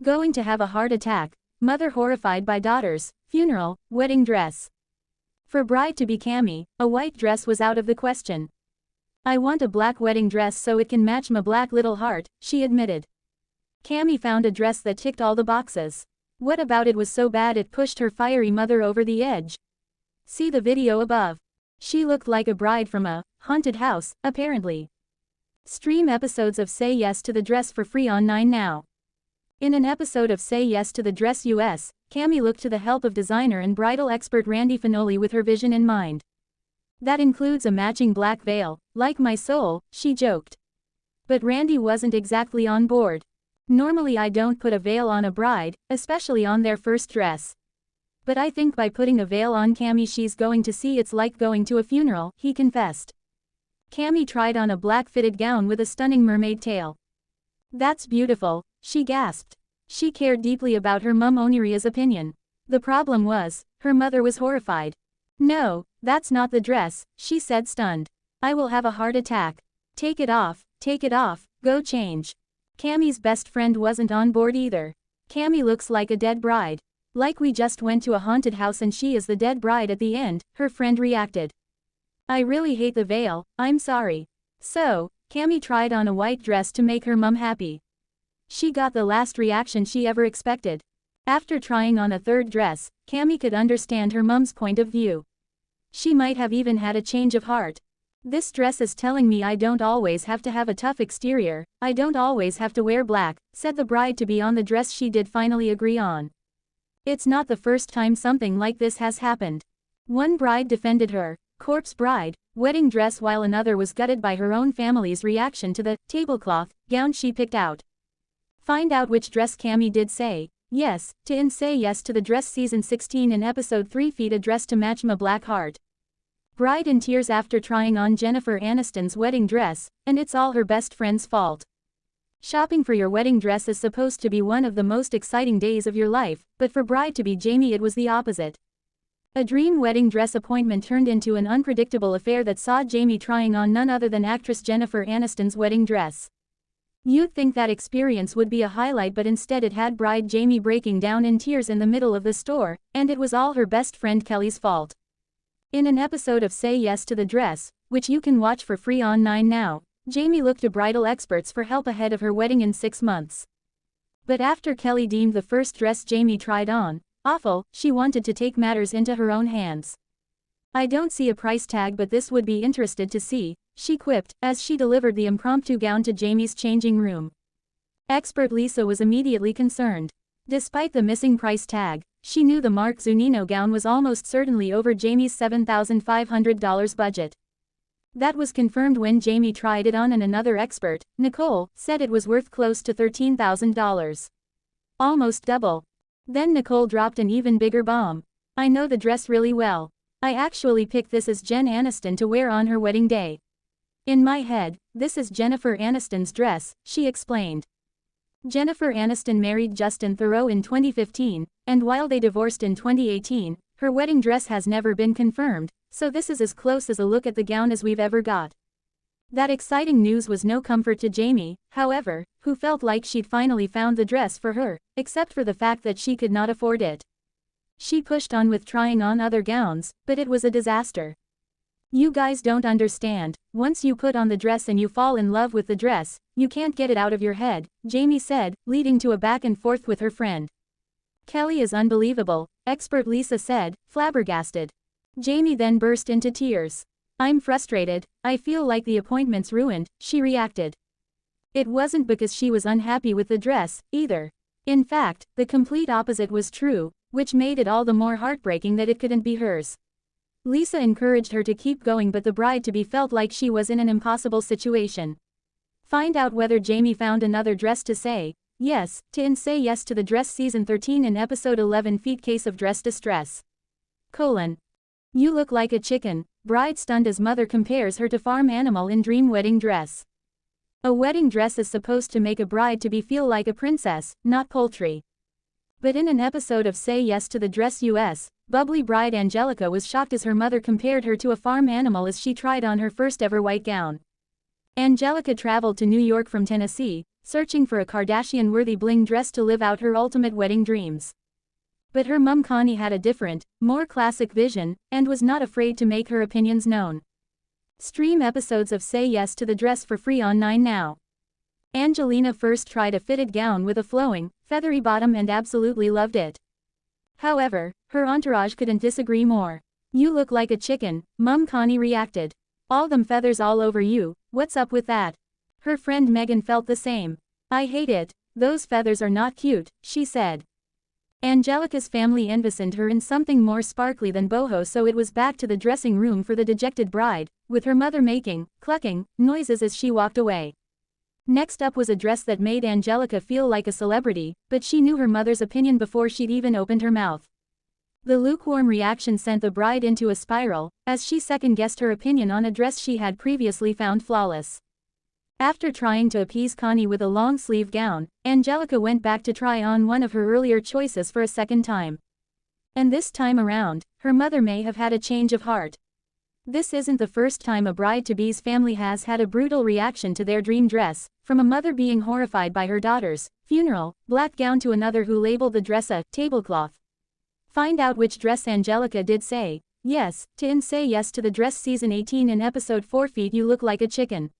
Going to have a heart attack. Mother horrified by daughter's funeral wedding dress. For bride-to-be Cami, a white dress was out of the question. "I want a black wedding dress so it can match my black little heart," she admitted. Cami found a dress that ticked all the boxes. What about it was so bad it pushed her fiery mother over the edge? See the video above. She looked like a bride from a haunted house, apparently. Stream episodes of Say Yes to the Dress for free on 9 now. In an episode of Say Yes to the Dress US, Cami looked to the help of designer and bridal expert Randy Fenoli with her vision in mind. "That includes a matching black veil, like my soul," she joked. But Randy wasn't exactly on board. "Normally I don't put a veil on a bride, especially on their first dress. But I think by putting a veil on Cami she's going to see it's like going to a funeral," he confessed. Cami tried on a black fitted gown with a stunning mermaid tail. "That's beautiful," she gasped. She cared deeply about her mum Oniria's opinion. The problem was, her mother was horrified. "No, that's not the dress," she said stunned. "I will have a heart attack. Take it off, go change." Cami's best friend wasn't on board either. "Cami looks like a dead bride. Like we just went to a haunted house and she is the dead bride at the end," her friend reacted. "I really hate the veil, I'm sorry." So, Cami tried on a white dress to make her mum happy. She got the last reaction she ever expected. After trying on a third dress, Cami could understand her mum's point of view. She might have even had a change of heart. "This dress is telling me I don't always have to have a tough exterior, I don't always have to wear black," said the bride-to-be on the dress she did finally agree on. It's not the first time something like this has happened. One bride defended her corpse bride wedding dress while another was gutted by her own family's reaction to the tablecloth gown she picked out. Find out which dress Cami did say yes to in Say Yes to the Dress Season 16 in Episode 3. Feed a dress to match my black heart. Bride in tears after trying on Jennifer Aniston's wedding dress, and it's all her best friend's fault. Shopping for your wedding dress is supposed to be one of the most exciting days of your life, but for bride-to-be Jamie it was the opposite. A dream wedding dress appointment turned into an unpredictable affair that saw Jamie trying on none other than actress Jennifer Aniston's wedding dress. You'd think that experience would be a highlight, but instead it had bride Jamie breaking down in tears in the middle of the store, and it was all her best friend Kelly's fault. In an episode of Say Yes to the Dress, which you can watch for free on 9 now, Jamie looked to bridal experts for help ahead of her wedding in 6 months. But after Kelly deemed the first dress Jamie tried on awful, she wanted to take matters into her own hands. "I don't see a price tag, but this would be interested to see," she quipped, as she delivered the impromptu gown to Jamie's changing room. Expert Lisa was immediately concerned. Despite the missing price tag, she knew the Mark Zunino gown was almost certainly over Jamie's $7,500 budget. That was confirmed when Jamie tried it on, and another expert, Nicole, said it was worth close to $13,000. Almost double. Then Nicole dropped an even bigger bomb. "I know the dress really well. I actually picked this as Jen Aniston to wear on her wedding day. In my head, this is Jennifer Aniston's dress," she explained. Jennifer Aniston married Justin Theroux in 2015, and while they divorced in 2018, her wedding dress has never been confirmed, so this is as close as a look at the gown as we've ever got. That exciting news was no comfort to Jamie, however, who felt like she'd finally found the dress for her, except for the fact that she could not afford it. She pushed on with trying on other gowns, but it was a disaster. "You guys don't understand, once you put on the dress and you fall in love with the dress, you can't get it out of your head," Jamie said, leading to a back and forth with her friend. "Kelly is unbelievable," expert Lisa said, flabbergasted. Jamie then burst into tears. "I'm frustrated, I feel like the appointment's ruined," she reacted. It wasn't because she was unhappy with the dress, either. In fact, the complete opposite was true, which made it all the more heartbreaking that it couldn't be hers. Lisa encouraged her to keep going, but the bride-to-be felt like she was in an impossible situation. Find out whether Jamie found another dress to say yes to in Say Yes to the Dress Season 13 in Episode 11. Feet Case of Dress Distress. You look like a chicken, bride stunned as mother compares her to farm animal in dream wedding dress. A wedding dress is supposed to make a bride-to-be feel like a princess, not poultry. But in an episode of Say Yes to the Dress US, bubbly bride Angelica was shocked as her mother compared her to a farm animal as she tried on her first ever white gown. Angelica traveled to New York from Tennessee, searching for a Kardashian-worthy bling dress to live out her ultimate wedding dreams. But her mum Connie had a different, more classic vision, and was not afraid to make her opinions known. Stream episodes of Say Yes to the Dress for free on 9 now. Angelina first tried a fitted gown with a flowing, feathery bottom and absolutely loved it. However, her entourage couldn't disagree more. "You look like a chicken," Mum Connie reacted. "All them feathers all over you, what's up with that?" Her friend Megan felt the same. "I hate it, those feathers are not cute," she said. Angelica's family envisioned her in something more sparkly than boho, so it was back to the dressing room for the dejected bride, with her mother making, clucking, noises as she walked away. Next up was a dress that made Angelica feel like a celebrity, but she knew her mother's opinion before she'd even opened her mouth. The lukewarm reaction sent the bride into a spiral, as she second-guessed her opinion on a dress she had previously found flawless. After trying to appease Connie with a long-sleeve gown, Angelica went back to try on one of her earlier choices for a second time. And this time around, her mother may have had a change of heart. This isn't the first time a bride-to-be's family has had a brutal reaction to their dream dress, from a mother being horrified by her daughter's funeral black gown to another who labeled the dress a tablecloth. Find out which dress Angelica did say yes to in Say Yes to the Dress Season 18 in Episode 4 Feet You Look Like a Chicken.